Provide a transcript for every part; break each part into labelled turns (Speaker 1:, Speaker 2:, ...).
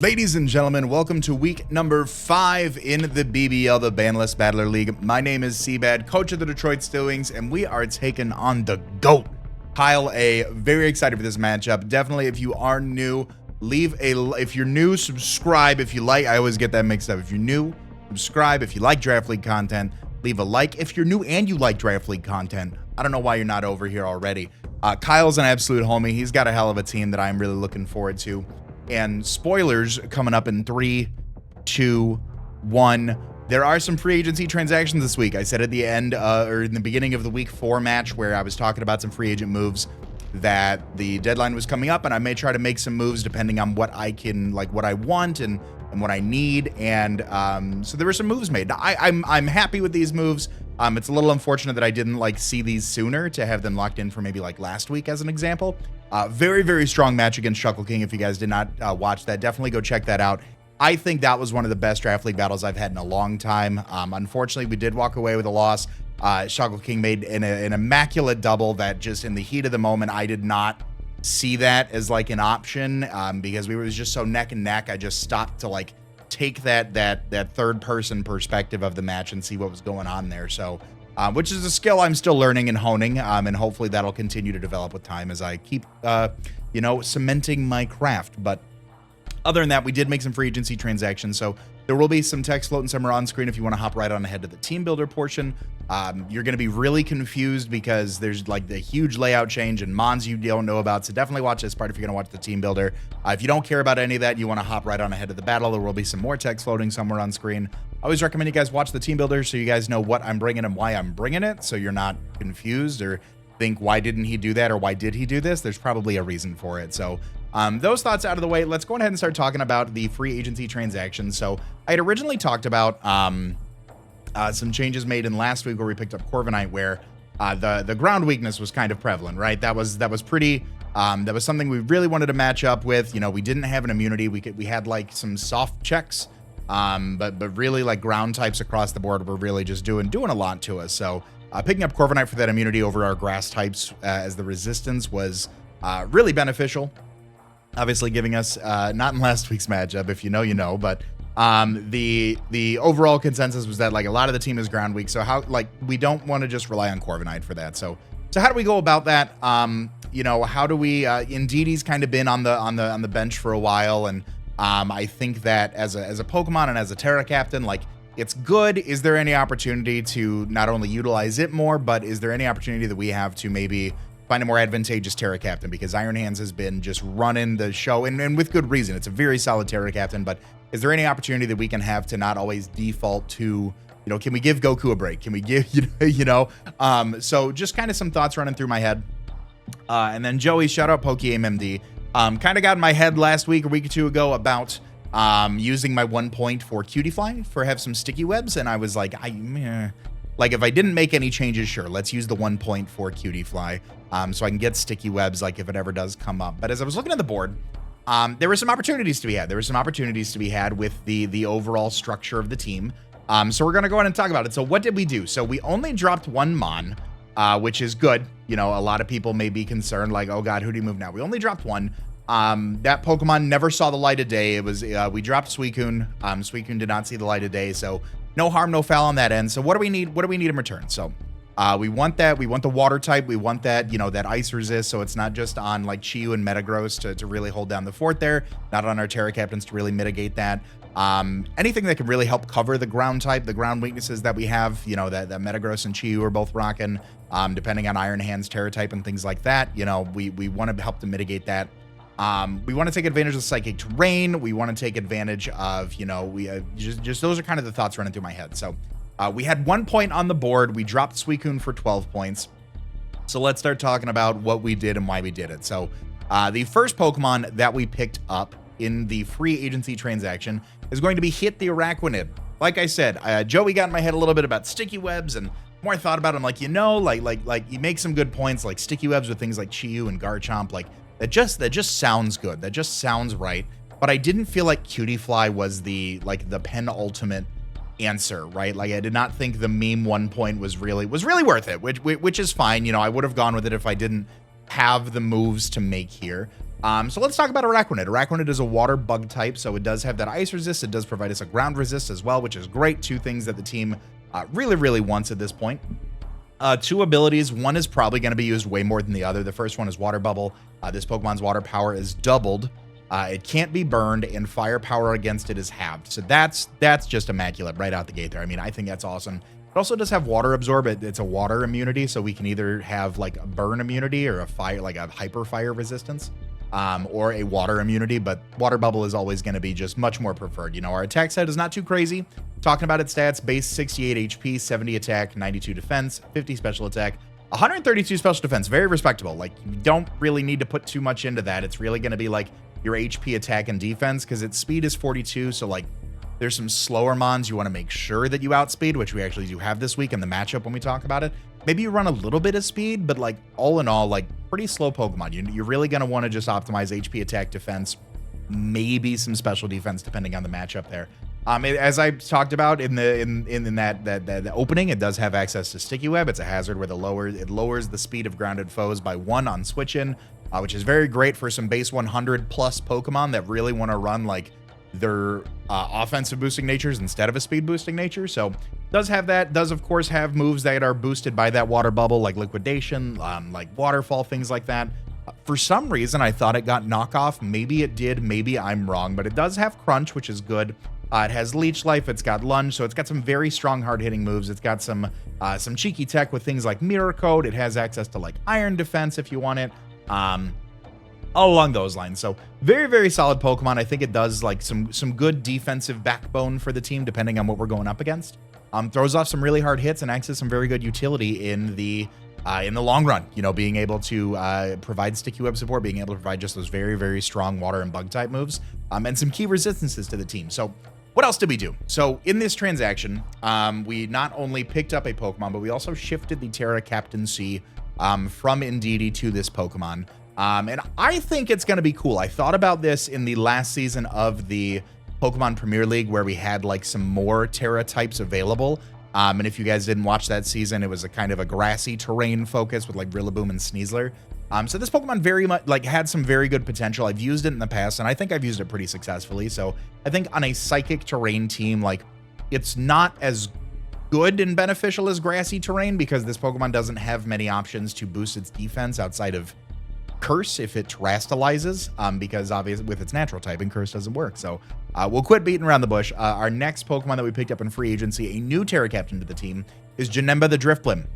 Speaker 1: Ladies and gentlemen, welcome to week number 5 in the BBL, the Banlist Battlers League. My name is CBAD, coach of the Detroit Stillwings, and we are taking on the GOAT, Kyle A. Very excited for this matchup. Definitely, if you are new, if you're new, subscribe. If you like, I always get that mixed up. If you're new, subscribe. If you like Draft League content, leave a like. If you're new and you like Draft League content, I don't know why you're not over here already. Kyle's an absolute homie. He's got a hell of a team that I'm really looking forward to. And spoilers coming up in 3, 2, 1. There are some free agency transactions this week. I said at the end or in the beginning of the week 4 match where I was talking about some free agent moves that the deadline was coming up, and I may try to make some moves depending on what I can, like what I want and what I need. And so there were some moves made. Now, I'm happy with these moves. It's a little unfortunate that I didn't see these sooner to have them locked in for maybe last week as an example. Very, very strong match against Shuckle King. If you guys did not watch that, definitely go check that out. I think that was one of the best Draft League battles I've had in a long time. Unfortunately, we did walk away with a loss. Shuckle King made an immaculate double that just in the heat of the moment, I did not see that as an option because we were just so neck and neck. I just stopped to take that third person perspective of the match and see what was going on there. So which is a skill I'm still learning and honing, and hopefully that'll continue to develop with time as I keep cementing my craft. But other than that, we did make some free agency transactions, so there will be some text floating somewhere on screen if you want to hop right on ahead to the team builder portion. You're going to be really confused because there's the huge layout change and mons you don't know about, so definitely watch this part if you're going to watch the team builder. If you don't care about any of that, you want to hop right on ahead to the battle, there will be some more text floating somewhere on screen. I always recommend you guys watch the team builder so you guys know what I'm bringing and why I'm bringing it, so you're not confused or think, why didn't he do that or why did he do this? There's probably a reason for it. So those thoughts out of the way, let's go ahead and start talking about the free agency transactions. So I had originally talked about some changes made in last week where we picked up Corviknight, where the ground weakness was kind of prevalent, right? That was pretty that was something we really wanted to match up with. We didn't have an immunity. We had some soft checks, but really ground types across the board were really just doing a lot to us. So picking up Corviknight for that immunity over our grass types as the resistance was really beneficial. Obviously giving us, not in last week's matchup, if you know, you know, but the overall consensus was that a lot of the team is ground weak. So we don't want to just rely on Corviknight for that. So how do we go about that? How do we, Indeedee's kind of been on the bench for a while. And I think that as a Pokemon and as a Terra Captain, it's good. Is there any opportunity to not only utilize it more, but is there any opportunity that we have to maybe find a more advantageous Terra Captain? Because Iron Hands has been just running the show, and with good reason. It's a very solid Terra Captain, but is there any opportunity that we can have to not always default to, can we give Goku a break? Can we give, so just kind of some thoughts running through my head. And then Joey, shout out PokeMMD, kind of got in my head last week, a week or two ago about using my 1 point for Cutiefly for have some sticky webs. And I was like, if I didn't make any changes, sure, let's use the 1 point for Cutiefly so I can get sticky webs if it ever does come up. But as I was looking at the board, there were some opportunities to be had. There were some opportunities to be had with the overall structure of the team. So we're going to go ahead and talk about it. So what did we do? So we only dropped 1 Mon, which is good. A lot of people may be concerned, oh God, who do you move now? We only dropped 1. That Pokemon never saw the light of day. It was we dropped Suicune. Suicune did not see the light of day, so no harm, no foul on that end. So what do we need? What do we need in return? So we want that. We want the water type. We want that, that ice resist. So it's not just on Chiyu and Metagross to really hold down the fort there. Not on our Terra Captains to really mitigate that. Anything that can really help cover the ground type, the ground weaknesses that we have, that Metagross and Chiyu are both rocking, depending on Iron Hands, Terra type, and things like that. We want to help to mitigate that. We want to take advantage of Psychic Terrain. We want to take advantage of, just those are kind of the thoughts running through my head. So we had 1 point on the board. We dropped Suicune for 12 points. So let's start talking about what we did and why we did it. So the first Pokemon that we picked up in the free agency transaction is going to be Hit the Araquanid. Like I said, Joey got in my head a little bit about sticky webs, and more I thought about it, I'm you make some good points, sticky webs with things like Chiyu and Garchomp, that just sounds good. That just sounds right. But I didn't feel like Cutiefly was the penultimate answer, right? I did not think the meme 1 point was really worth it, which is fine. I would have gone with it if I didn't have the moves to make here. So let's talk about Araquanid. Araquanid is a water bug type, so it does have that ice resist. It does provide us a ground resist as well, which is great. Two things that the team really wants at this point. Two abilities. One is probably going to be used way more than the other. The first one is Water Bubble. This Pokemon's water power is doubled. It can't be burned, and firepower against it is halved. So that's just immaculate right out the gate there. I mean, I think that's awesome. It also does have water absorb. It's a water immunity, so we can either have like a burn immunity or a fire, like a hyper fire resistance, or a water immunity. But water bubble is always going to be just much more preferred. You know, our attack set is not too crazy. Talking about its stats: base 68 HP, 70 attack, 92 defense, 50 special attack, 132 special defense. Very respectable. Like, you don't really need to put too much into that. It's really going to be like your HP, attack, and defense, because its speed is 42. So like, there's some slower mons you want to make sure that you outspeed, which we actually do have this week in the matchup when we talk about it. Maybe you run a little bit of speed, but like all in all, like pretty slow Pokemon. You're really going to want to just optimize HP, attack, defense, maybe some special defense depending on the matchup there. As I talked about in that opening, it does have access to Sticky Web. It's a hazard where it lowers the speed of grounded foes by 1 on switch in, which is very great for some base 100 plus Pokemon that really want to run like their offensive boosting natures instead of a speed boosting nature. So does have that. Does of course have moves that are boosted by that water bubble, like liquidation, like waterfall, things like that. For some reason, I thought it got knockoff. Maybe it did. Maybe I'm wrong. But it does have crunch, which is good. It has leech life. It's got lunge, so it's got some very strong, hard-hitting moves. It's got some cheeky tech with things like mirror coat. It has access to like iron defense if you want it. All along those lines. So very solid Pokemon. I think it does like some good defensive backbone for the team, depending on what we're going up against. Throws off some really hard hits and acts as some very good utility in the long run. You know, being able to provide Sticky Web support, being able to provide just those very strong water and bug type moves, and some key resistances to the team. So what else did we do? So in this transaction, we not only picked up a Pokemon, but we also shifted the Terra captaincy from Indeedee to this Pokemon. And I think it's going to be cool. I thought about this in the last season of the Pokemon Premier League, where we had like some more Terra types available. And if you guys didn't watch that season, it was a kind of a grassy terrain focus with like Rillaboom and Sneasler. So this Pokemon very much like had some very good potential. I've used it in the past, and I think I've used it pretty successfully. So I think on a psychic terrain team, like, it's not as good and beneficial as grassy terrain, because this Pokemon doesn't have many options to boost its defense outside of Curse if it terastallizes, because obviously with its natural typing, Curse doesn't work. So we'll quit beating around the bush. Our next Pokemon that we picked up in free agency, a new Terra captain to the team, is Janemba the Drifblim.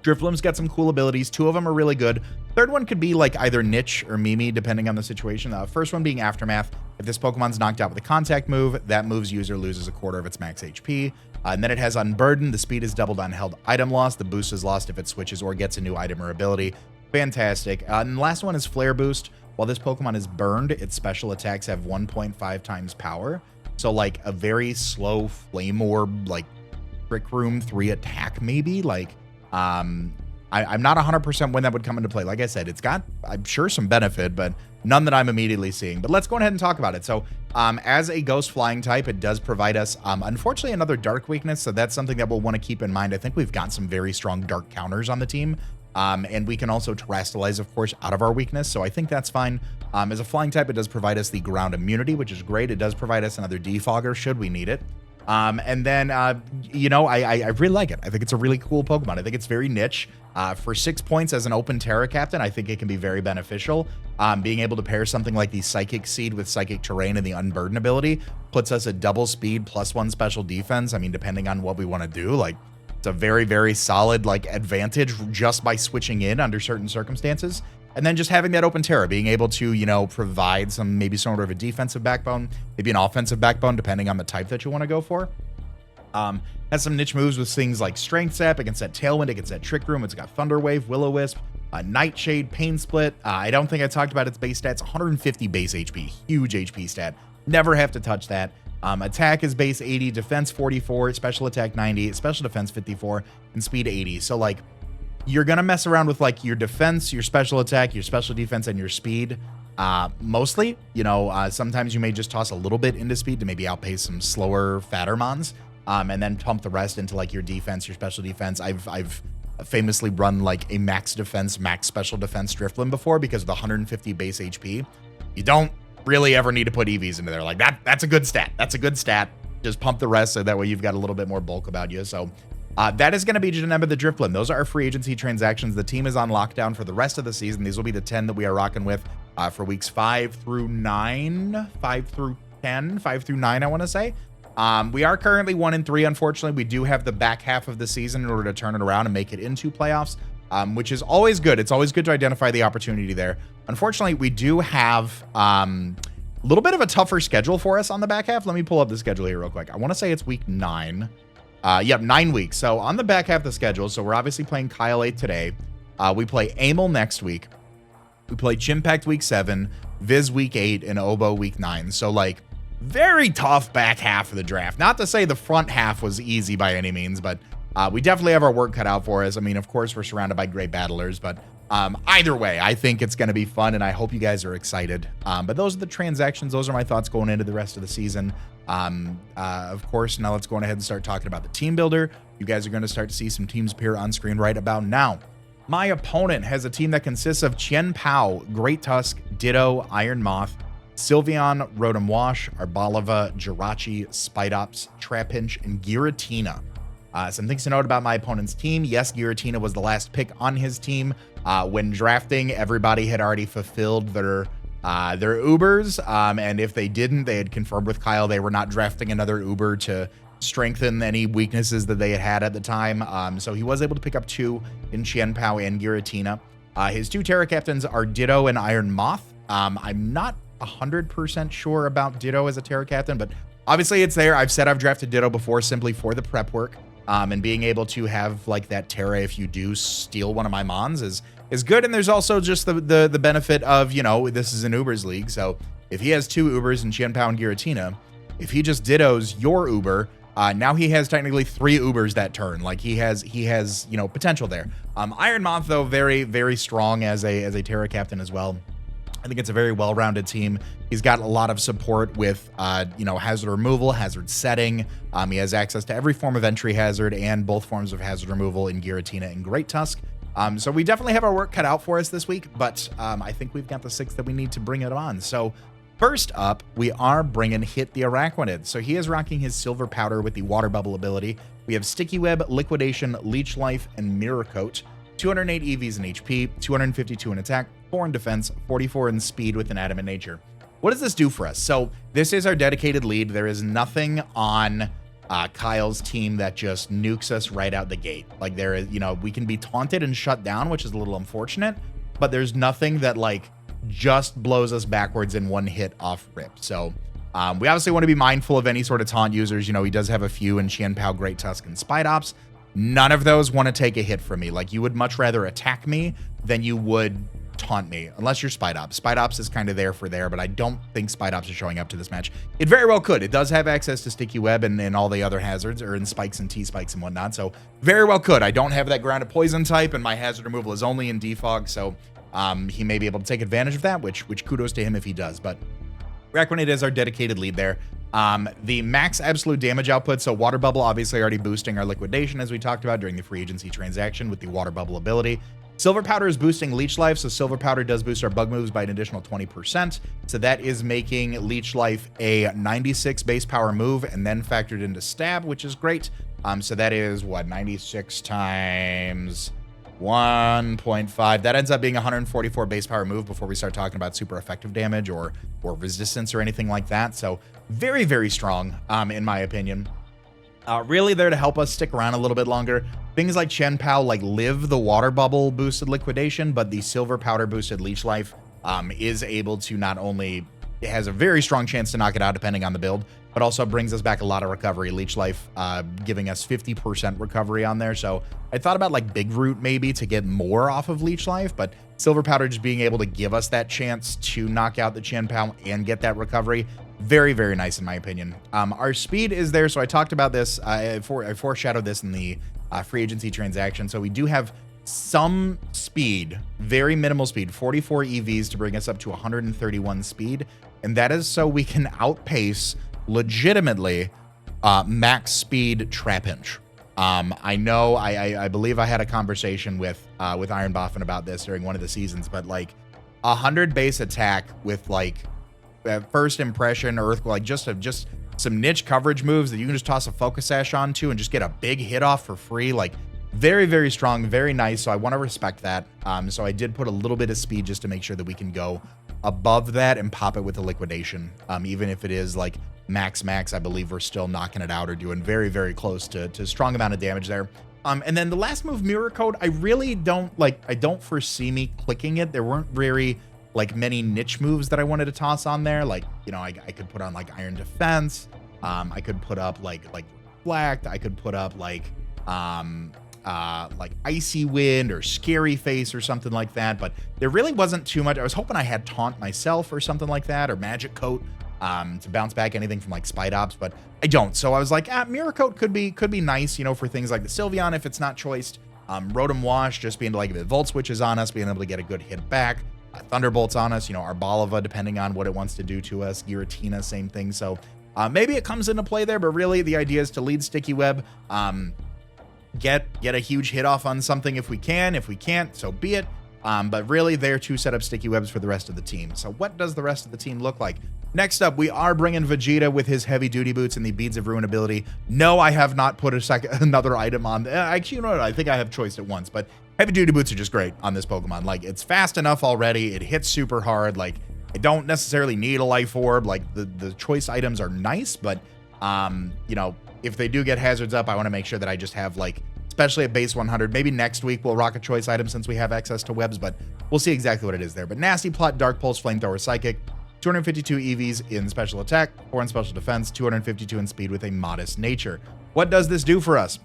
Speaker 1: Drifblim's got some cool abilities. 2 of them are really good. Third one could be like either Niche or Mimi, depending on the situation. First one being Aftermath. If this Pokemon's knocked out with a contact move, that move's user loses a quarter of its max HP. And then it has Unburden. The speed is doubled on held item loss. The boost is lost if it switches or gets a new item or ability. Fantastic. And the last one is Flare Boost. While this Pokemon is burned, its special attacks have 1.5 times power. So like a very slow Flame Orb, like Trick Room 3 attack maybe. Like, I'm not 100% when that would come into play. Like I said, it's got, I'm sure, some benefit, but none that I'm immediately seeing. But let's go ahead and talk about it. So as a Ghost Flying type, it does provide us, unfortunately, another Dark weakness. So that's something that we'll want to keep in mind. I think we've got some very strong Dark counters on the team. And we can also terastallize, of course, out of our weakness. So I think that's fine. As a flying type, it does provide us the ground immunity, which is great. It does provide us another defogger should we need it. And then, you know, I really like it. I think it's a really cool Pokemon. I think it's very niche. For 6 points as an open Terra Captain, I think it can be very beneficial. Being able to pair something like the Psychic Seed with Psychic Terrain and the Unburden ability puts us at double speed +1 special defense. I mean, depending on what we want to do, like, it's a very solid, like, advantage just by switching in under certain circumstances. And then just having that open Terra, being able to, you know, provide some, maybe sort of a defensive backbone, maybe an offensive backbone, depending on the type that you want to go for. Has some niche moves with things like Strength Sap. It can set Tailwind. It can set Trick Room. It's got Thunder Wave, Will-O-Wisp, Nightshade, Pain Split. I don't think I talked about its base stats. 150 base HP. Huge HP stat. Never have to touch that. Attack is base 80, defense 44, special attack 90, special defense 54, and speed 80. So, like, you're going to mess around with, like, your defense, your special attack, your special defense, and your speed. Mostly, you know, sometimes you may just toss a little bit into speed to maybe outpace some slower, fatter mons, and then pump the rest into, like, your defense, your special defense. I've famously run like a max defense, max special defense Drifblim before because of the 150 base HP. You don't really ever need to put EVs into there. Like that's a good stat. That's a good stat. Just pump the rest so that way you've got a little bit more bulk about you. So that is going to be Janemba the Drifblim. Those are our free agency transactions. The team is on lockdown for the rest of the season. These will be the 10 that we are rocking with for weeks 5 through 9, 5 through 10, 5 through 9, I want to say. We are currently 1-3. Unfortunately, we do have the back half of the season in order to turn it around and make it into playoffs, which is always good. It's always good to identify the opportunity there. Unfortunately, we do have a little bit of a tougher schedule for us on the back half. Let me pull up the schedule here real quick. I want to say it's week 9. Yep, 9 weeks. So on the back half of the schedule, so we're obviously playing Kyle 8 today. We play Amel next week. We play Chimpact week 7, Viz week 8, and Oboe week 9. So like very tough back half of the draft. Not to say the front half was easy by any means, but we definitely have our work cut out for us. I mean, of course, we're surrounded by great battlers, but either way, I think it's going to be fun, and I hope you guys are excited. But those are the transactions. Those are my thoughts going into the rest of the season. Of course, now let's go ahead and start talking about the team builder. You guys are going to start to see some teams appear on screen right about now. My opponent has a team that consists of Qian Pao, Great Tusk, Ditto, Iron Moth, Sylveon, Rotom Wash, Arbalava, Jirachi, Spidops, Trapinch, and Giratina. Some things to note about my opponent's team. Yes, Giratina was the last pick on his team. When drafting, everybody had already fulfilled their Ubers, and if they didn't, they had confirmed with Kyle they were not drafting another Uber to strengthen any weaknesses that they had at the time. So he was able to pick up 2 in Qian Pao and Giratina. His 2 Terra Captains are Ditto and Iron Moth. I'm not 100% sure about Ditto as a Terra Captain, but obviously it's there. I've said I've drafted Ditto before simply for the prep work, and being able to have like that Terra if you do steal one of my Mons is good. And there's also just the benefit of, you know, this is an Ubers league. So if he has 2 Ubers in Qian Pao and Giratina, if he just Dittos your Uber, now he has technically 3 Ubers that turn. Like he has, you know, potential there. Iron Moth though, very, very strong as a Terra Captain as well. I think it's a very well-rounded team. He's got a lot of support with, you know, hazard removal, hazard setting. He has access to every form of entry hazard and both forms of hazard removal in Giratina and Great Tusk. So we definitely have our work cut out for us this week, but I think we've got the 6 that we need to bring it on. So first up, we are bringing Hit the Araquanid. So he is rocking his Silver Powder with the Water Bubble ability. We have Sticky Web, Liquidation, Leech Life, and Mirror Coat. 208 EVs in HP, 252 in attack, 4 in defense, 44 in speed with an adamant nature. What does this do for us? So this is our dedicated lead. There is nothing on Kyle's team that just nukes us right out the gate. Like there is, you know, we can be taunted and shut down, which is a little unfortunate, but there's nothing that like just blows us backwards in one hit off rip. So we obviously want to be mindful of any sort of taunt users. You know, he does have a few in Qian Pao, Great Tusk, and Spidops. None of those want to take a hit from me. Like you would much rather attack me than you would taunt me, unless you're Spidops. Spidops is kind of there for there, but I don't think Spidops is showing up to this match. It very well could. It does have access to Sticky Web and all the other hazards, or in Spikes and T-Spikes and whatnot, so very well could. I don't have that Grounded Poison type, and my hazard removal is only in Defog, so he may be able to take advantage of that, which kudos to him if he does, but Araquanid is our dedicated lead there. The max absolute damage output, so Water Bubble obviously already boosting our Liquidation as we talked about during the free agency transaction with the Water Bubble ability. Silver Powder is boosting Leech Life, so Silver Powder does boost our bug moves by an additional 20%. So that is making Leech Life a 96 base power move and then factored into Stab, which is great. So that is, what, 96 times 1.5. That ends up being 144 base power move before we start talking about super effective damage or resistance or anything like that. So very, very strong, in my opinion. Really there to help us stick around a little bit longer. Things like Qian Pao like live the Water Bubble boosted Liquidation, but the Silver Powder boosted Leech Life is able to not only, it has a very strong chance to knock it out depending on the build, but also brings us back a lot of recovery. Leech Life giving us 50% recovery on there. So I thought about like Big Root maybe to get more off of Leech Life, but Silver Powder just being able to give us that chance to knock out the Qian Pao and get that recovery. Very, very nice in my opinion. Our speed is there. So I talked about this. I foreshadowed this in the free agency transaction. So we do have some speed, very minimal speed, 44 EVs to bring us up to 131 speed. And that is so we can outpace legitimately max speed Trapinch. I know, I believe I had a conversation with Iron Boffin about this during one of the seasons, but like 100 base attack with like first impression earthquake, like just some niche coverage moves that you can just toss a focus sash onto and just get a big hit off for free. Like very, very strong, very nice. So I want to respect that. So I did put a little bit of speed just to make sure that we can go above that and pop it with a liquidation. Even if it is like max, I believe we're still knocking it out or doing very, very close to strong amount of damage there. And then the last move, Mirror Code, I really don't like, I don't foresee me clicking it. There weren't very like many niche moves that I wanted to toss on there. Like, you know, I could put on like Iron Defense. I could put up like Reflect. I could put up like Icy Wind or Scary Face or something like that. But there really wasn't too much. I was hoping I had Taunt myself or something like that, or Magic Coat to bounce back anything from like Spite Ops, but I don't. So I was like, Mirror Coat could be nice, you know, for things like the Sylveon if it's not choiced. Rotom Wash, just being like if it Volt Switches on us, being able to get a good hit back. Thunderbolts on us, you know, Arbalava, depending on what it wants to do to us. Giratina, same thing. So maybe it comes into play there, but really the idea is to lead Sticky Web, get a huge hit off on something if we can. If we can't, so be it. But really there to set up Sticky Webs for the rest of the team. So what does the rest of the team look like? Next up, we are bringing Vegeta with his Heavy Duty Boots and the Beads of Ruin ability. No, I have not put another item on. Actually, you know what? I think I have choiced it once, but Heavy Duty Boots are just great on this Pokemon. Like, it's fast enough already. It hits super hard. Like, I don't necessarily need a Life Orb. Like, the choice items are nice, but, you know, if they do get hazards up, I want to make sure that I just have, like, especially at base 100. Maybe next week we'll rock a choice item since we have access to webs, but we'll see exactly what it is there. But Nasty Plot, Dark Pulse, Flamethrower, Psychic, 252 EVs in special attack, 4 in special defense, 252 in speed with a modest nature. What does this do for us?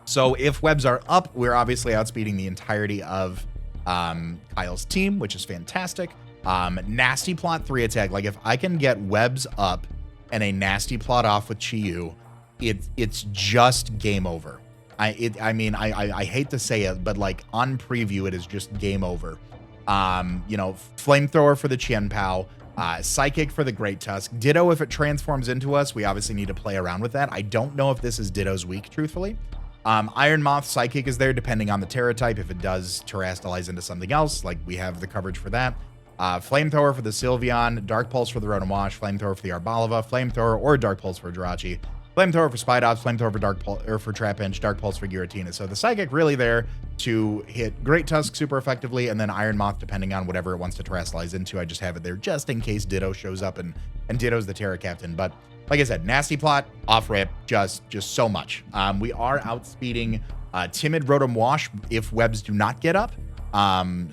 Speaker 1: So if webs are up, we're obviously outspeeding the entirety of Kyle's team, which is fantastic. Nasty Plot 3 attack. Like if I can get webs up and a Nasty Plot off with Chi-Yu, it's just game over. I mean, I hate to say it, but like on preview, it is just game over. You know, Flamethrower for the Chien-Pao, Psychic for the Great Tusk. Ditto if it transforms into us. We obviously need to play around with that. I don't know if this is Ditto's weak, truthfully. Iron Moth Psychic is there depending on the Terra type. If it does terrestrialize into something else, like we have the coverage for that. Flamethrower for the Sylveon, Dark Pulse for the Rotom Wash, Flamethrower for the Arbalava, Flamethrower or Dark Pulse for Jirachi, Flamethrower for Spite Ops, Flamethrower for Dark Pulse or for Trapinch, Dark Pulse for Giratina. So the Psychic really there to hit Great Tusk super effectively, and then Iron Moth depending on whatever it wants to terrestrialize into. I just have it there just in case Ditto shows up and Ditto's the Terra Captain. But like I said, Nasty Plot, off rip, just so much. We are outspeeding Timid Rotom Wash if webs do not get up.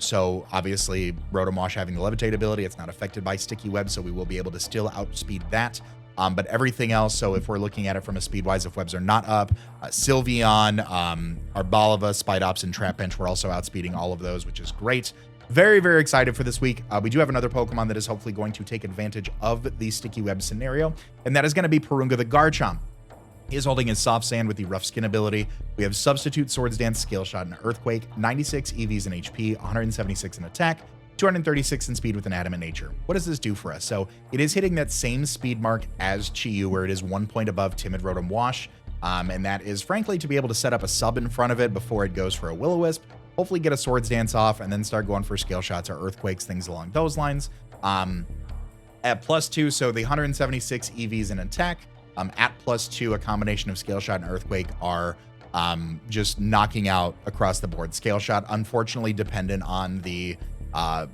Speaker 1: So obviously Rotom Wash having the Levitate ability, it's not affected by Sticky Web, so we will be able to still outspeed that. But everything else, so if we're looking at it from a speed-wise, if webs are not up, Sylveon, Arbalava, Spite Ops, and Trapinch, we're also outspeeding all of those, which is great. Very, very excited for this week. We do have another Pokemon that is hopefully going to take advantage of the Sticky Web scenario, and that is going to be Purunga the Garchomp. He is holding his Soft Sand with the Rough Skin ability. We have Substitute, Swords Dance, Scale Shot, and Earthquake, 96 EVs in HP, 176 in attack, 236 in speed with an Adamant Nature. What does this do for us? So it is hitting that same speed mark as Chi-Yu, where it is 1 point above Timid Rotom Wash, and that is frankly to be able to set up a sub in front of it before it goes for a Will-O-Wisp, hopefully get a Swords Dance off, and then start going for Scale Shots or Earthquakes, things along those lines. At +2, so the 176 EVs in attack, at +2, a combination of Scale Shot and Earthquake are just knocking out across the board. Scale Shot, unfortunately, dependent on the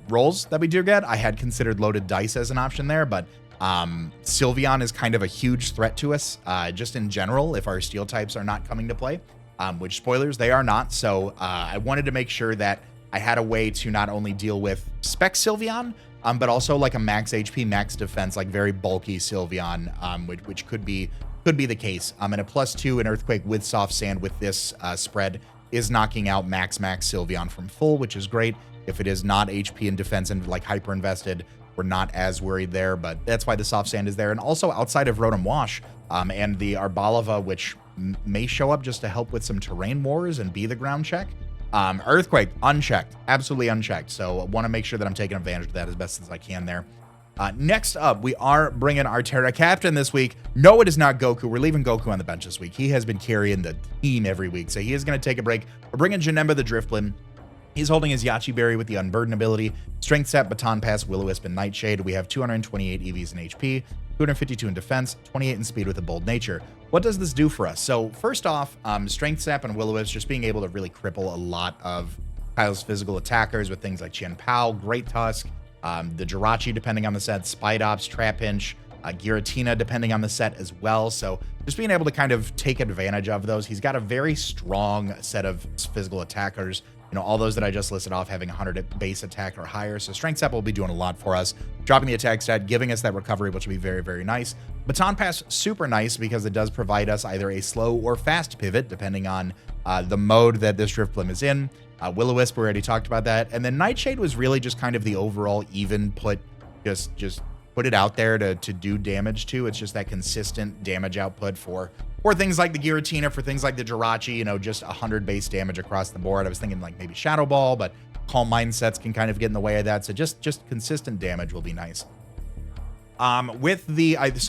Speaker 1: rolls that we do get. I had considered Loaded Dice as an option there, but Sylveon is kind of a huge threat to us, just in general, if our Steel types are not coming to play, which, spoilers, they are not. So I wanted to make sure that I had a way to not only deal with Spec Sylveon, but also like a max HP, max defense, like very bulky Sylveon, which could be the case. And a +2 in Earthquake with Soft Sand with this spread is knocking out max Sylveon from full, which is great. If it is not HP and defense and like hyper invested, we're not as worried there, but that's why the Soft Sand is there. And also outside of Rotom Wash and the Arbalava, which may show up just to help with some terrain wars and be the ground check. Earthquake, unchecked, absolutely unchecked. So I want to make sure that I'm taking advantage of that as best as I can there. Next up, we are bringing our Terra Captain this week. No, it is not Goku. We're leaving Goku on the bench this week. He has been carrying the team every week, so he is going to take a break. We're bringing Janemba the Drifblim. He's holding his Yachi Berry with the Unburden ability, Strength Sap, Baton Pass, Will-O-Wisp, and Nightshade. We have 228 EVs in HP, 252 in defense, 28 in speed with a Bold Nature. What does this do for us? So first off, Strength Sap and Will-O-Wisp just being able to really cripple a lot of Kyle's physical attackers with things like Qian Pao, Great Tusk, the Jirachi depending on the set, Spidops, Trapinch, Giratina depending on the set as well. So just being able to kind of take advantage of those. He's got a very strong set of physical attackers. You know, all those that I just listed off having 100 base attack or higher. So Strength Sap will be doing a lot for us, dropping the attack stat, giving us that recovery, which will be very, very nice. Baton Pass, super nice because it does provide us either a slow or fast pivot, depending on the mode that this Drifblim is in. Will-O-Wisp, we already talked about that. And then Nightshade was really just kind of the overall even put, just put it out there to do damage to. It's just that consistent damage output for things like the Giratina, for things like the Jirachi, you know, just 100 base damage across the board. I was thinking like maybe Shadow Ball, but Calm Mindsets can kind of get in the way of that. So just consistent damage will be nice. So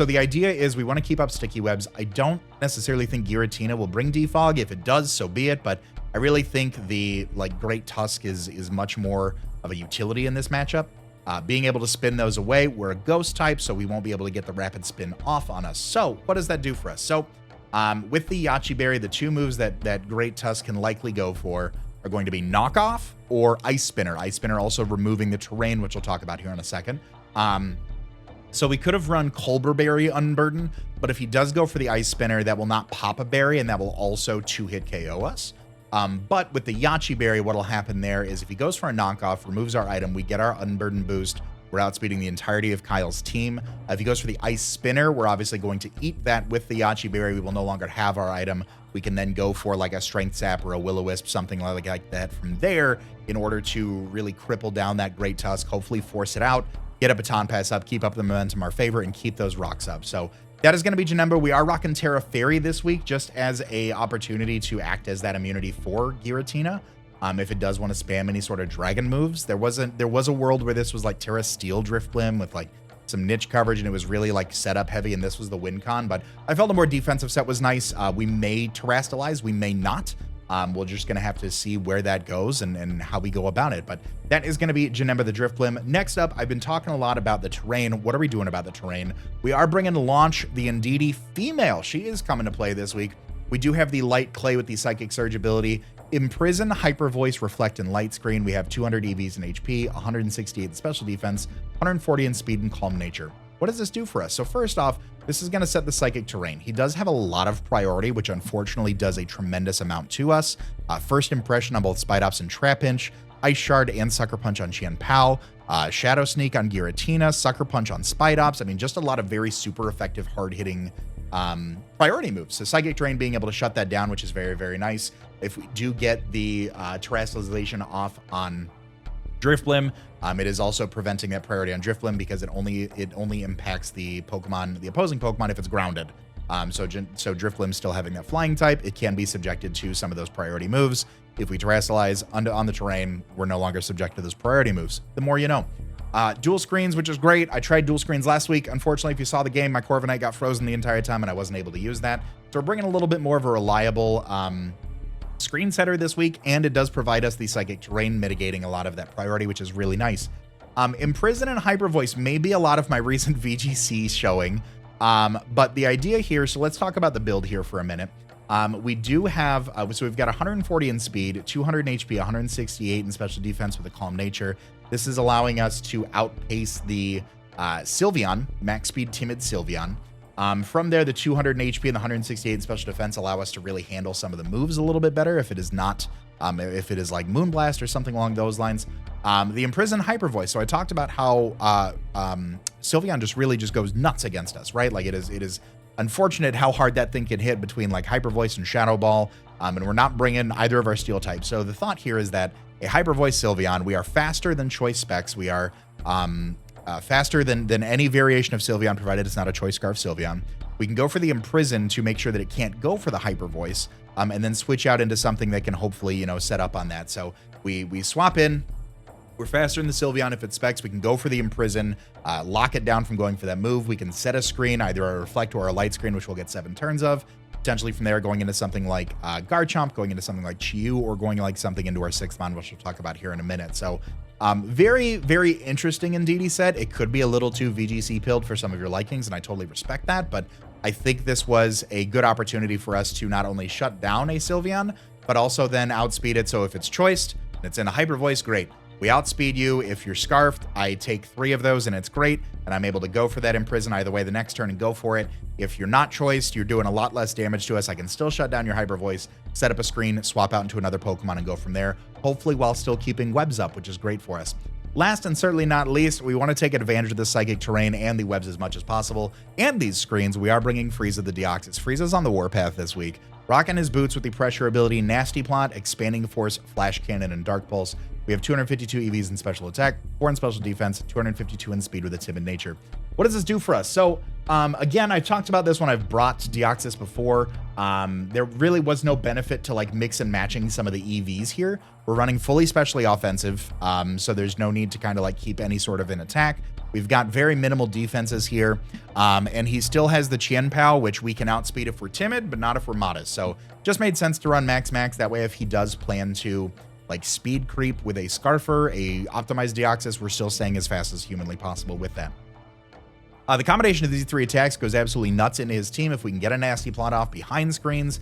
Speaker 1: the idea is we want to keep up Sticky Webs. I don't necessarily think Giratina will bring Defog. If it does, so be it. But I really think the Great Tusk is much more of a utility in this matchup. Being able to spin those away, we're a ghost type, so we won't be able to get the rapid spin off on us. So what does that do for us? So with the Yachi Berry, the two moves that Great Tusk can likely go for are going to be Knockoff or Ice Spinner. Ice Spinner also removing the terrain, which we'll talk about here in a second. So we could have run Colbur Berry Unburden, but if he does go for the Ice Spinner, that will not pop a berry, and that will also 2-hit KO us. But with the Yachi Berry, what will happen there is if he goes for a knockoff, removes our item, we get our Unburden boost. We're outspeeding the entirety of Kyle's team. If he goes for the Ice Spinner, we're obviously going to eat that with the Yachi Berry. We will no longer have our item. We can then go for like a Strength Sap or a Will-O-Wisp, something like that from there in order to really cripple down that Great Tusk, hopefully force it out, get a Baton Pass up, keep up the momentum our favor, and keep those rocks up. So that is going to be Janemba. We are rocking Terra Fairy this week just as a opportunity to act as that immunity for Giratina. If it does want to spam any sort of dragon moves. There was a world where this was like Terra Steel Drifblim with like some niche coverage, and it was really like setup heavy, and this was the win con. But I felt a more defensive set was nice. We may Terrastalize, we may not. We're just going to have to see where that goes and how we go about it. But that is going to be Janemba the Drifblim. Next up, I've been talking a lot about the terrain. What are we doing about the terrain? We are bringing Launch the Indeedee female. She is coming to play this week. We do have the Light Clay with the Psychic Surge ability. Imprison, Hyper Voice, Reflect, and Light Screen. We have 200 EVs in HP, 168 in Special Defense, 140 in Speed and Calm Nature. What does this do for us? So first off, this is going to set the Psychic terrain. He does have a lot of priority, which unfortunately does a tremendous amount to us. First Impression on both Spidops and Trapinch, Ice Shard and Sucker Punch on Qian Pao, Shadow Sneak on Giratina, Sucker Punch on Spidops. I mean, just a lot of very super effective, hard-hitting priority moves. So Psychic terrain being able to shut that down, which is very, very nice. If we do get the Terrestrialization off on Drifblim, it is also preventing that priority on Drifblim because it only impacts the opposing Pokemon if it's grounded. So Drifblim still having that flying type, it can be subjected to some of those priority moves. If we Terrestrialize on the terrain, we're no longer subject to those priority moves. The more you know. Dual screens, which is great. I tried dual screens last week. Unfortunately, if you saw the game, my Corviknight got frozen the entire time and I wasn't able to use that. So we're bringing a little bit more of a reliable screen setter this week, and it does provide us the Psychic terrain, mitigating a lot of that priority, which is really nice. Imprison and Hyper Voice may be a lot of my recent VGC showing, but the idea here, so let's talk about the build here for a minute. We do have, so we've got 140 in speed, 200 in HP, 168 in special defense with a Calm Nature. This is allowing us to outpace the Sylveon, max speed timid Sylveon. From there, the 200 in HP and the 168 in special defense allow us to really handle some of the moves a little bit better if it is not, if it is like Moonblast or something along those lines. The Imprison Hyper Voice. So I talked about how Sylveon just goes nuts against us, right? Like it is unfortunate how hard that thing can hit between like Hyper Voice and Shadow Ball, and we're not bringing either of our Steel types. So the thought here is that a Hyper Voice Sylveon, we are faster than Choice Specs. We are faster than any variation of Sylveon, provided it's not a Choice Scarf Sylveon. We can go for the Imprison to make sure that it can't go for the Hyper Voice, and then switch out into something that can hopefully, set up on that. So we swap in, We're faster in the Sylveon if it specs. We can go for the Imprison, lock it down from going for that move. We can set a screen, either a Reflect or a Light screen, which we'll get 7 turns of. Potentially from there, going into something like Garchomp, going into something like Chi-Yu, or going like something into our 6th Mon, which we'll talk about here in a minute. So very, very interesting indeed, he said. It could be a little too VGC pilled for some of your likings, and I totally respect that, but I think this was a good opportunity for us to not only shut down a Sylveon, but also then outspeed it. So if it's choiced, and it's in a Hyper Voice, great. We outspeed you. If you're Scarfed, I take 3 of those, and it's great, and I'm able to go for that Imprison either way the next turn and go for it. If you're not choiced, you're doing a lot less damage to us. I can still shut down your Hyper Voice, set up a screen, swap out into another Pokemon, and go from there, hopefully while still keeping webs up, which is great for us. Last and certainly not least, we want to take advantage of the Psychic Terrain and the webs as much as possible, and these screens. We are bringing Frieza the Deoxys. Frieza's on the Warpath this week, rocking his boots with the Pressure ability, Nasty Plot, Expanding Force, Flash Cannon, and Dark Pulse. We have 252 EVs in Special Attack, 4 in Special Defense, 252 in Speed with a Timid Nature. What does this do for us? So, again, I've talked about this when I've brought Deoxys before. There really was no benefit to like mix and matching some of the EVs here. We're running fully specially offensive, so there's no need to kind of like keep any sort of an attack. We've got very minimal defenses here, and he still has the Chien Pao, which we can outspeed if we're timid, but not if we're modest. So just made sense to run max. That way, if he does plan to like speed creep with a Scarfer, a optimized Deoxys, we're still staying as fast as humanly possible with that. The combination of these 3 attacks goes absolutely nuts into his team. If we can get a Nasty Plot off behind screens,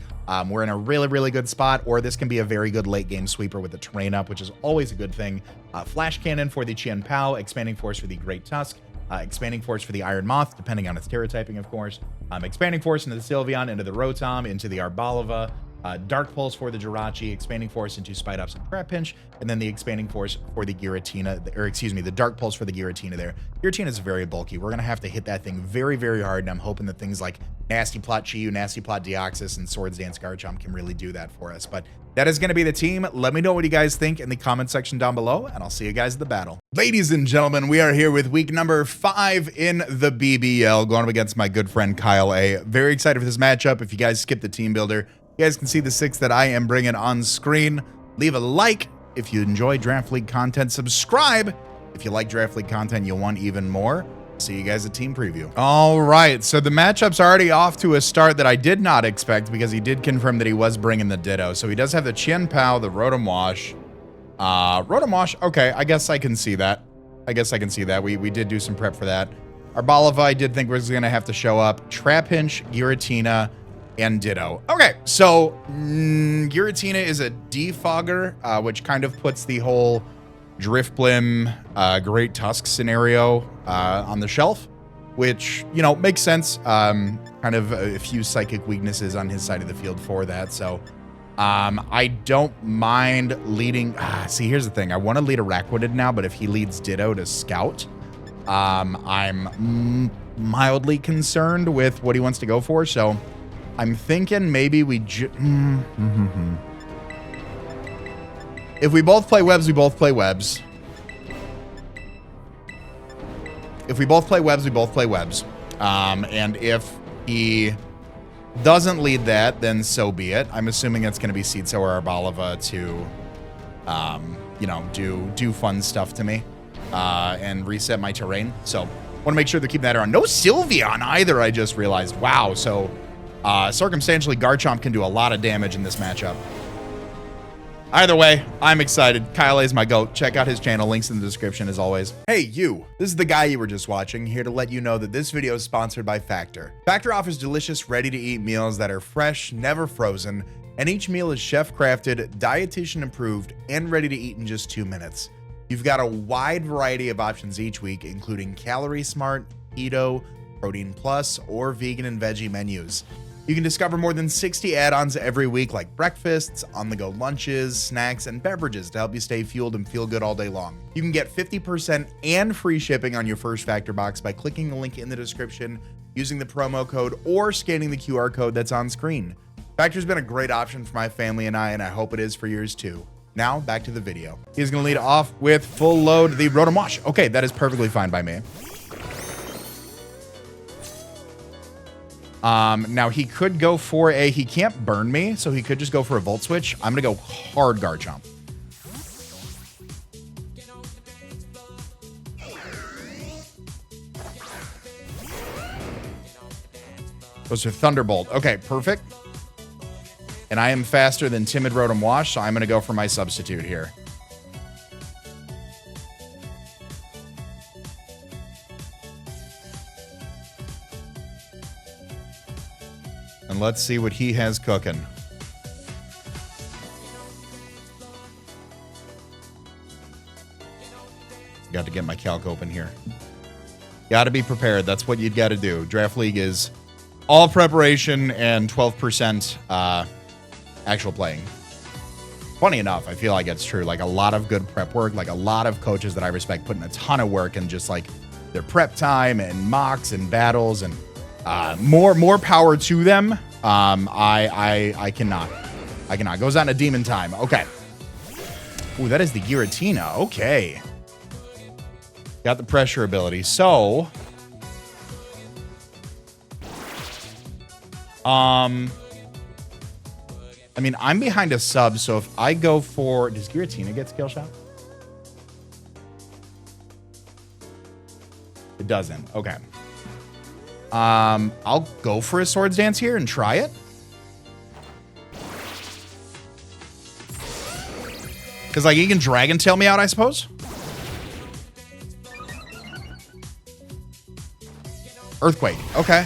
Speaker 1: we're in a really, really good spot, or this can be a very good late game sweeper with the terrain up, which is always a good thing. Flash Cannon for the Chien Pao, Expanding Force for the Great Tusk, Expanding Force for the Iron Moth, depending on its Terra typing, of course. Expanding Force into the Sylveon, into the Rotom, into the Arboliva, Dark Pulse for the Jirachi, Expanding Force into Spite Ups and Trap Pinch, and then the Expanding Force for the Giratina, or excuse me, the Dark Pulse for the Giratina there. Giratina is very bulky. We're going to have to hit that thing very, very hard, and I'm hoping that things like Nasty Plot Chi-Yu, Nasty Plot Deoxys, and Swords Dance Garchomp can really do that for us. But that is going to be the team. Let me know what you guys think in the comment section down below, and I'll see you guys at the battle. Ladies and gentlemen, we are here with week number 5 in the BBL, going up against my good friend Kyle A. Very excited for this matchup. If you guys skip the team builder, you guys can see the 6 that I am bringing on screen. Leave a like if you enjoy Draft League content. Subscribe if you like Draft League content, you'll want even more. See you guys at Team Preview. All right, so the matchup's already off to a start that I did not expect, because he did confirm that he was bringing the Ditto. So he does have the Chien Pao, the Rotom Wash. Okay, I guess I can see that. We did do some prep for that. Arboliva, I did think was going to have to show up. Trapinch, Giratina, and Ditto. Okay, so Giratina is a defogger, which kind of puts the whole Drifblim, Great Tusk scenario on the shelf, which, you know, makes sense. Kind of a few psychic weaknesses on his side of the field for that. So I don't mind leading. See, here's the thing. I want to lead a Rakwooded now, but if he leads Ditto to Scout, I'm mildly concerned with what he wants to go for. So I'm thinking maybe we if we both play webs, we both play webs. If we both play webs, we both play webs. And if he doesn't lead that, then so be it. I'm assuming it's going to be Seed Sower Arboliva to, you know, do fun stuff to me and reset my terrain. So want to make sure they're keeping that around. No Sylveon either, I just realized. Wow. So circumstantially, Garchomp can do a lot of damage in this matchup. Either way, I'm excited. Kyle A is my GOAT. Check out his channel. Links in the description as always. Hey, you. This is the guy you were just watching, here to let you know that this video is sponsored by Factor. Factor offers delicious, ready-to-eat meals that are fresh, never frozen, and each meal is chef-crafted, dietitian-approved, and ready to eat in just 2 minutes. You've got a wide variety of options each week, including Calorie Smart, Keto, Protein Plus, or vegan and veggie menus. You can discover more than 60 add-ons every week, like breakfasts, on-the-go lunches, snacks, and beverages to help you stay fueled and feel good all day long. You can get 50% and free shipping on your first Factor box by clicking the link in the description, using the promo code, or scanning the QR code that's on screen. Factor's been a great option for my family and I hope it is for yours too. Now, back to the video. He's going to lead off with full load the Rotom Wash. Okay, that is perfectly fine by me. Now he could go for he can't burn me, so he could just go for a Volt Switch. I'm gonna go hard Garchomp. Goes for Thunderbolt. Okay, perfect. And I am faster than Timid Rotom Wash, so I'm going to go for my substitute here. And let's see what he has cooking. Got to get my calc open here. Got to be prepared. That's what you'd got to do. Draft League is all preparation and 12% actual playing. Funny enough, I feel like it's true. Like a lot of good prep work, like a lot of coaches that I respect put in a ton of work and just like their prep time and mocks and battles and more power to them. I cannot. Goes on to Demon Time. Okay. Ooh, that is the Giratina. Okay. Got the pressure ability. So, I mean, I'm behind a sub, so if I go for... Does Giratina get Skill Shot? It doesn't. Okay. I'll go for a Swords Dance here and try it. Because, like, he can Dragon Tail me out, I suppose. Earthquake. Okay.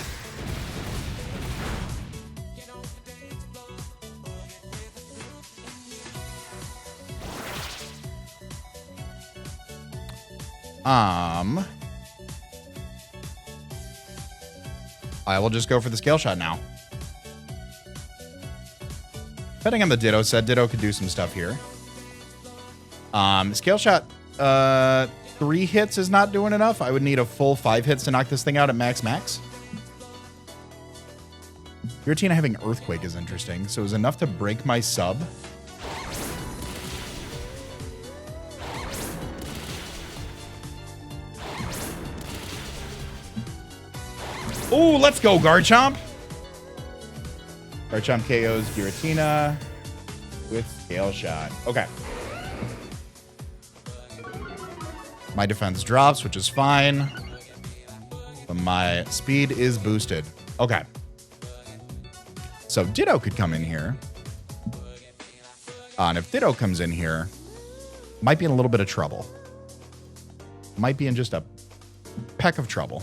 Speaker 1: I will just go for the Scale Shot now. Depending on the Ditto set, Ditto could do some stuff here. Scale Shot, 3 hits is not doing enough. I would need a full 5 hits to knock this thing out at max. Giratina having Earthquake is interesting. So it was enough to break my sub. Oh, let's go, Garchomp. Garchomp KOs Giratina with Scale Shot. Okay. My defense drops, which is fine. But my speed is boosted. Okay. So Ditto could come in here. And if Ditto comes in here, might be in a little bit of trouble. Might be in just a peck of trouble.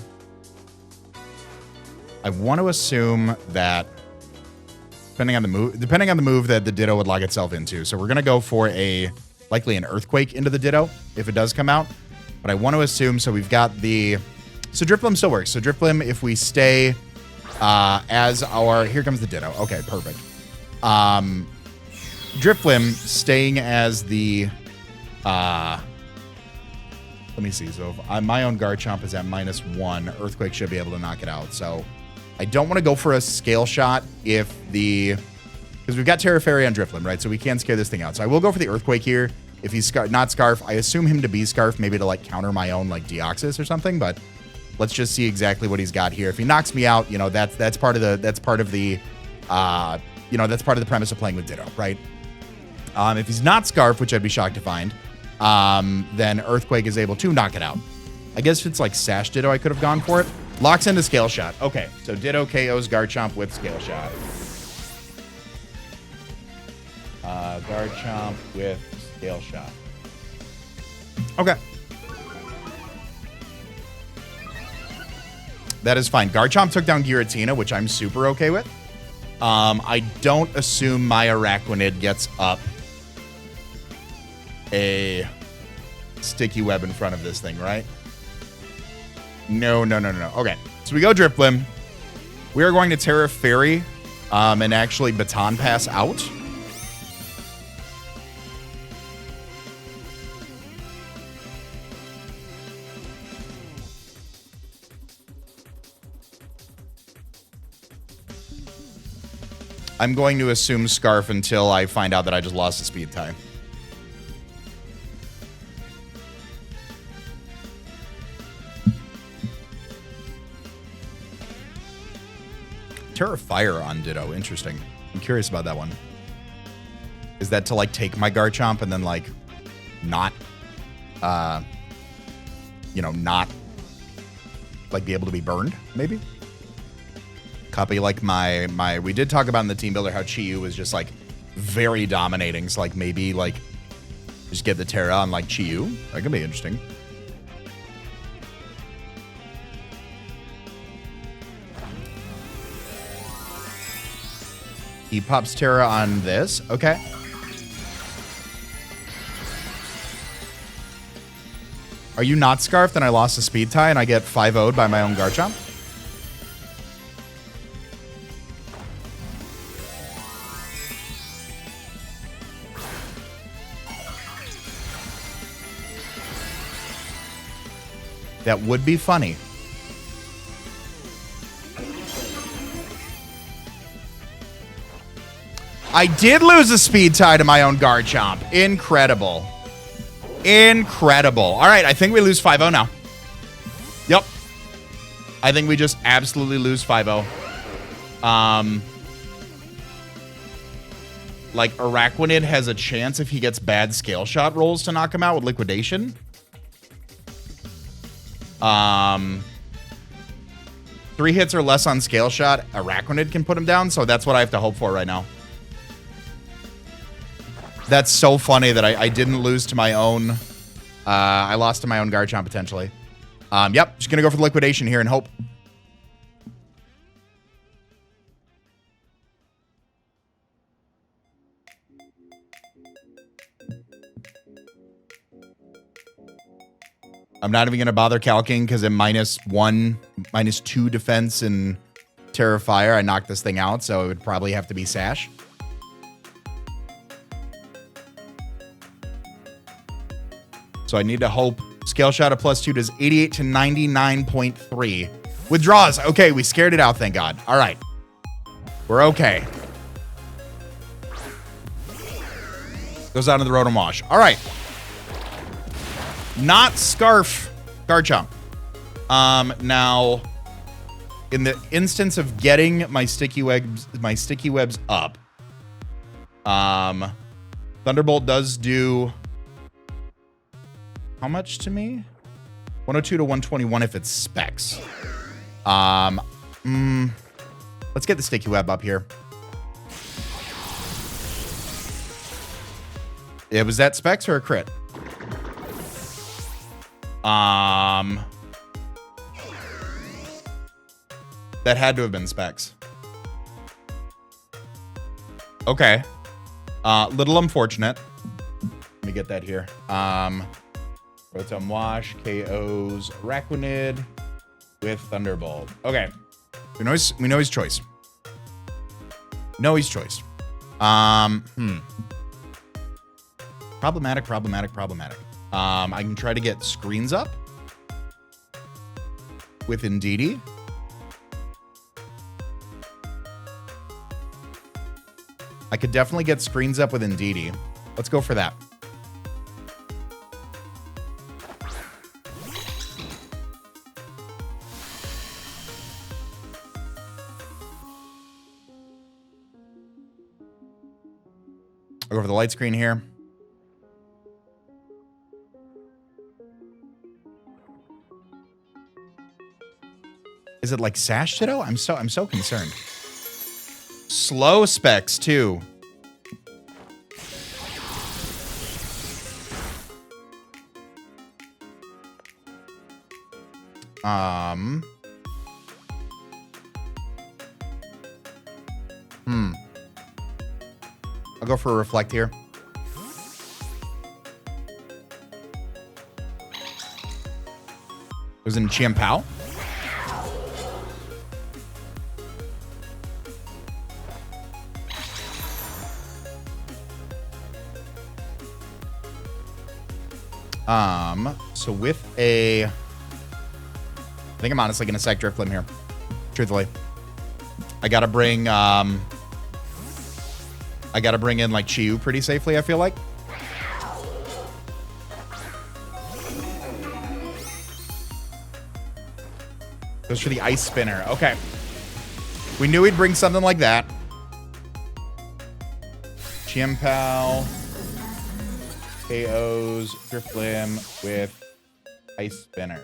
Speaker 1: I want to assume that depending on the move that the Ditto would lock itself into. So we're going to go for likely an Earthquake into the Ditto if it does come out. But I want to assume, so we've got so Drifblim still works. So Drifblim, if we stay as our, here comes the Ditto. Okay, perfect. Drifblim staying as the, let me see. So if my own Garchomp is at -1, Earthquake should be able to knock it out. So I don't want to go for a Scale Shot because we've got Terra Fairy on Drifblim, right? So we can scare this thing out. So I will go for the Earthquake here. If he's not Scarf, I assume him to be Scarf, maybe to like counter my own like Deoxys or something. But let's just see exactly what he's got here. If he knocks me out, you know, that's part of the premise of playing with Ditto, right? If he's not Scarf, which I'd be shocked to find, then Earthquake is able to knock it out. I guess if it's like Sash Ditto, I could have gone for it. Locks into Scale Shot. Okay, so Ditto KOs Garchomp with Scale Shot. Garchomp with Scale Shot. Okay. That is fine. Garchomp took down Giratina, which I'm super okay with. I don't assume my Araquanid gets up a sticky web in front of this thing, right? No. Okay, so we go Drifblim. We are going to Terra Fairy and actually Baton Pass out. I'm going to assume Scarf until I find out that I just lost the speed tie. Terra Fire on Ditto. Interesting. I'm curious about that one. Is that to, like, take my Garchomp and then, like, not, not, like, be able to be burned, maybe? Copy like my we did talk about in the team builder how Chi-Yu was just like very dominating. So like maybe like just get the Terra on like Chi-Yu. That could be interesting. He pops Terra on this. Okay. Are you not Scarf? Then I lost a speed tie and I get 5-0'd by my own Garchomp. That would be funny. I did lose a speed tie to my own Garchomp. Incredible. Incredible. All right, I think we lose 5-0 now. Yep. I think we just absolutely lose 5-0. Like, Araquanid has a chance if he gets bad scale shot rolls to knock him out with Liquidation. 3 hits or less on scale shot, Araquanid can put him down, so that's what I have to hope for right now. That's so funny that I didn't lose to my own. I lost to my own Garchomp potentially. Yep, just gonna go for the Liquidation here and hope. I'm not even gonna bother calcing because in -1, -2 defense and Terra Fire, I knocked this thing out, so it would probably have to be Sash. So I need to hope. Scale shot of +2 does 88 to 99.3. Withdraws. Okay, we scared it out, thank God. All right. We're okay. Goes out of the Rotom Wash. All right. Not Scarf Garchomp. Now, in the instance of getting my sticky webs up, Thunderbolt does do how much to me? 102 to 121 if it's specs. Let's get the sticky web up here. Yeah, was that specs or a crit? That had to have been specs. Okay. Little unfortunate. Let me get that here. Rotom Wash, KOs Araquanid with Thunderbolt. Okay. We know his choice. Know his choice. Problematic. I can try to get screens up with Indeedee. I could definitely get screens up with Indeedee. Let's go for that. I'll go for the light screen here. Is it like Sash Ditto? I'm so concerned. Slow specs too. I'll go for a Reflect here. It was in Chiampao. So with a, I think I'm honestly gonna Sack Drift Limb here. Truthfully, I gotta bring in like Chi-Yu pretty safely, I feel like. Goes for the Ice Spinner. Okay. We knew he'd bring something like that. Chiampao. KOs Drifblim with Ice Spinner.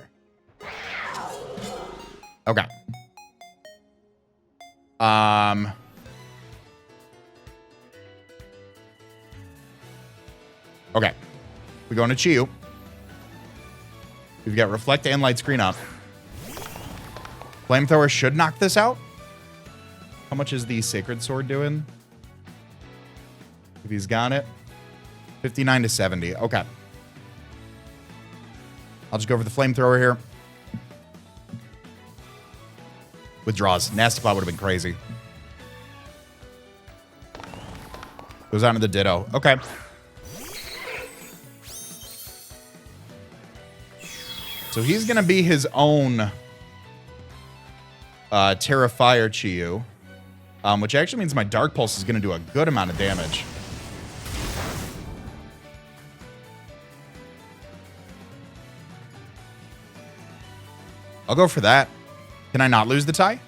Speaker 1: Okay. Okay. We go into Chiyu. We've got Reflect and Light Screen up. Flamethrower should knock this out. How much is the Sacred Sword doing? If he's got it. 59 to 70. Okay. I'll just go for the Flamethrower here. Withdraws. Nasty Plot would have been crazy. Goes on to the Ditto. Okay. So he's going to be his own Terrafire Chiyu. Which actually means my Dark Pulse is going to do a good amount of damage. I'll go for that. Can I not lose the tie?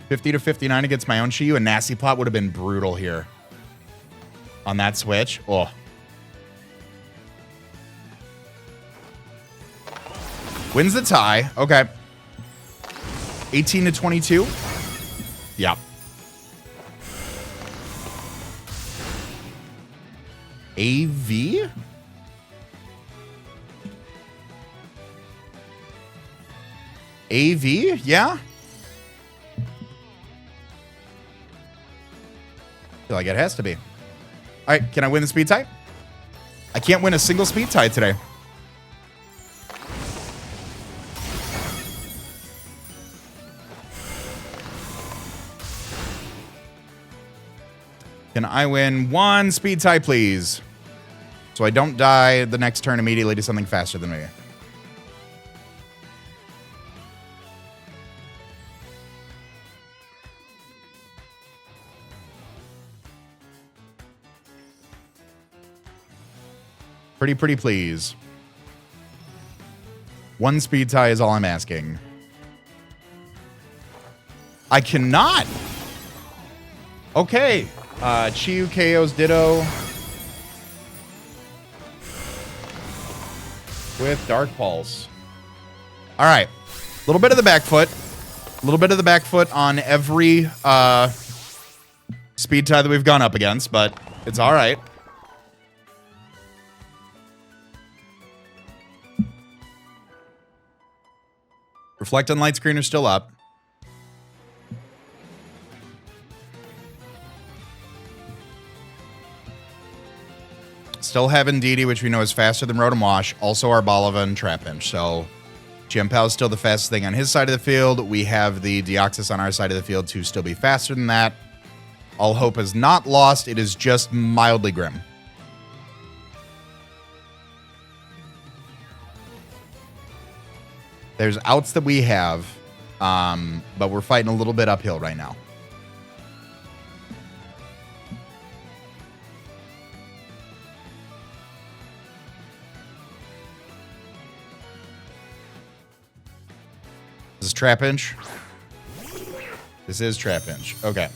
Speaker 1: 50 to 59 against my own Chiyu. A Nasty Plot would have been brutal here. On that switch. Oh. Wins the tie. Okay. 18 to 22. Yep. AV? AV? Yeah? Feel like it has to be. All right, can I win the speed tie? I can't win a single speed tie today. Can I win one speed tie, please? So I don't die the next turn immediately to something faster than me. Pretty please. One speed tie is all I'm asking. I cannot. Okay. Chiyu KO's Ditto. With Dark Pulse. All right. A little bit of the back foot. A little bit of the back foot on every speed tie that we've gone up against, but it's all right. Reflect and Light Screen are still up. Still have Indeedee, which we know is faster than Rotom Wash. Also Arbalava and Trapinch. So Chien-Pao is still the fastest thing on his side of the field. We have the Deoxys on our side of the field to still be faster than that. All hope is not lost. It is just mildly grim. There's outs that we have, but we're fighting a little bit uphill right now. This is Trapinch. This is Trapinch. Okay.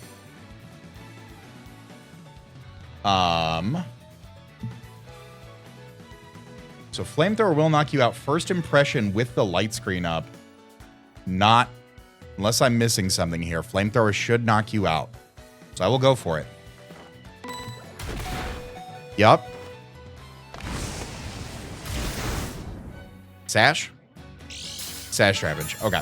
Speaker 1: So Flamethrower will knock you out. First impression with the light screen up. Not, unless I'm missing something here. Flamethrower should knock you out. So I will go for it. Yup. Sash? Sash Trapinch. Okay.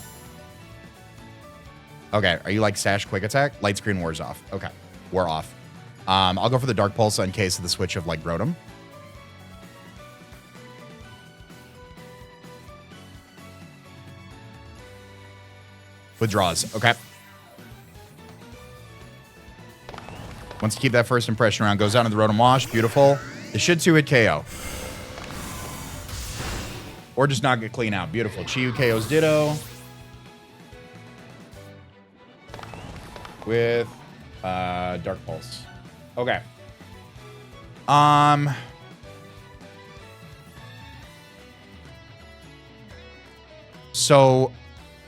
Speaker 1: Okay, are you like Sash Quick Attack? Light screen wears off. Okay, wore off. I'll go for the Dark Pulse in case of the switch of like Rotom. Withdraws. Okay. Once you keep that first impression around, goes down to the Rotom Wash. Beautiful. It should 2-hit KO. Or just knock it clean out. Beautiful. Chiyu KO's Ditto. With Dark Pulse. Okay. So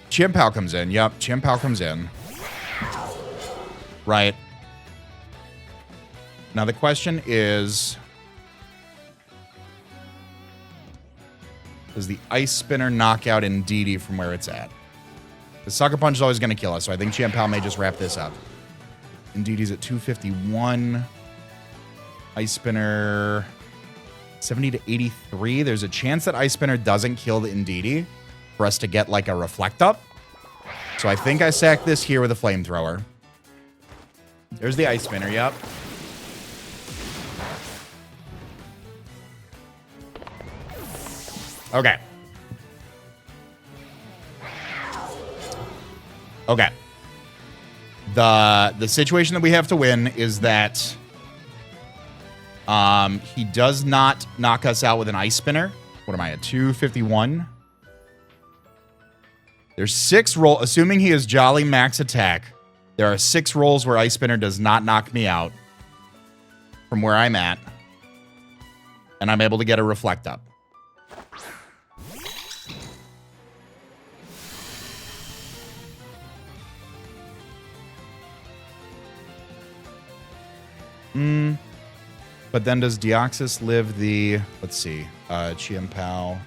Speaker 1: Chien-Pao comes in. Yep, Chien-Pao comes in. Right. Now the question is, does the Ice Spinner knock out Indeedee from where it's at? The Sucker Punch is always going to kill us, so I think Chien-Pao may just wrap this up. Indeed, he's at 251. Ice Spinner, 70 to 83. There's a chance that Ice Spinner doesn't kill the Indeedee for us to get like a Reflect Up. So I think I sack this here with a Flamethrower. There's the Ice Spinner, yep. Okay. Okay. The situation that we have to win is that he does not knock us out with an Ice Spinner. What am I at? 251. There's 6 rolls. Assuming he is Jolly max attack, there are 6 rolls where Ice Spinner does not knock me out from where I'm at. And I'm able to get a Reflect Up. But then does Deoxys live the... Let's see. Chien-Pao.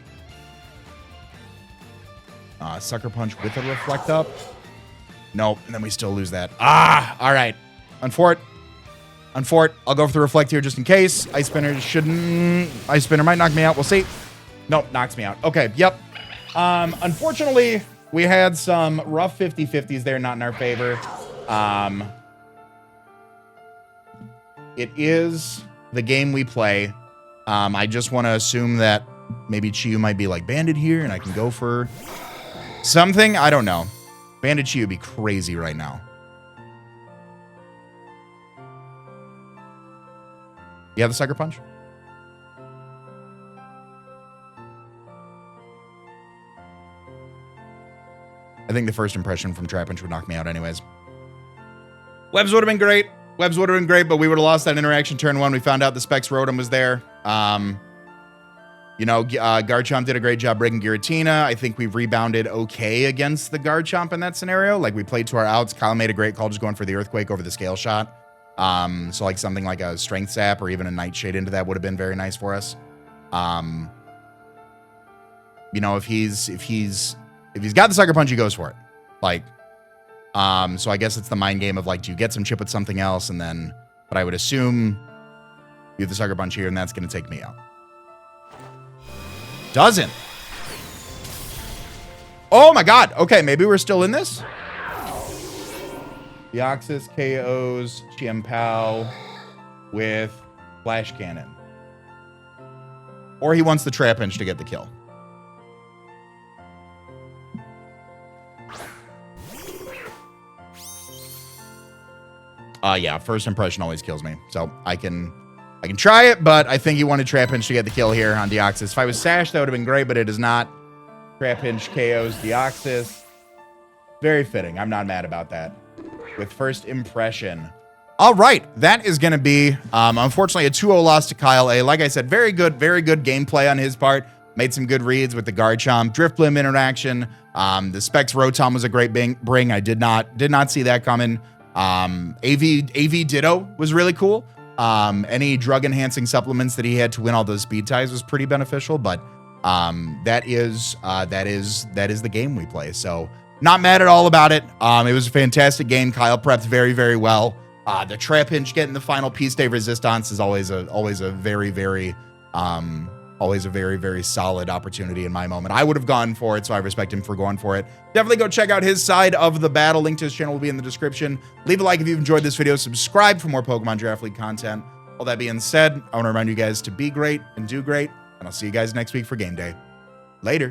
Speaker 1: Sucker Punch with a Reflect Up. Nope. And then we still lose that. All right. Unfort. I'll go for the Reflect here just in case. Ice Spinner shouldn't... Ice Spinner might knock me out. We'll see. Nope. Knocks me out. Okay. Yep. Unfortunately, we had some rough 50-50s there, not in our favor. It is the game we play. I just want to assume that maybe Chiyu might be like banded here and I can go for something. I don't know. Banded Chiyu would be crazy right now. You have the Sucker Punch? I think the first impression from Trapinch would knock me out anyways. Webs would have been great. Webs would have been great, but we would have lost that interaction turn 1. We found out the Specs Rotom was there. You know, Garchomp did a great job breaking Giratina. I think we've rebounded okay against the Garchomp in that scenario. Like, we played to our outs. Kyle made a great call just going for the Earthquake over the Scale Shot. So, like, something like a Strength Sap or even a Nightshade into that would have been very nice for us. You know, if he's got the Sucker Punch, he goes for it. Like... so I guess it's the mind game of like, do you get some chip with something else? And then, but I would assume you have the Sucker Punch here and that's going to take me out. Doesn't. Oh my God. Okay. Maybe we're still in this. Deoxys KOs Chien-Pao with Flash Cannon. Or he wants the Trapinch to get the kill. Yeah, first impression always kills me. So I can try it, but I think he wanted Trapinch to get the kill here on Deoxys. If I was Sash, that would have been great, but it is not. Trapinch KOs Deoxys. Very fitting. I'm not mad about that. With first impression. All right, that is going to be, unfortunately, a 2-0 loss to Kyle A. Like I said, very good gameplay on his part. Made some good reads with the Garchomp Drift Blim interaction. The Specs Rotom was a great bring. I did not see that coming. AV Ditto was really cool. Any drug enhancing supplements that he had to win all those speed ties was pretty beneficial, but that is the game we play. So not mad at all about it. It was a fantastic game. Kyle prepped very, very well. The Trapinch getting the final Peace Day Resistance is always a very, very solid opportunity in my moment. I would have gone for it, so I respect him for going for it. Definitely go check out his side of the battle. Link to his channel will be in the description. Leave a like if you've enjoyed this video. Subscribe for more Pokemon Draft League content. All that being said, I want to remind you guys to be great and do great, and I'll see you guys next week for game day. Later.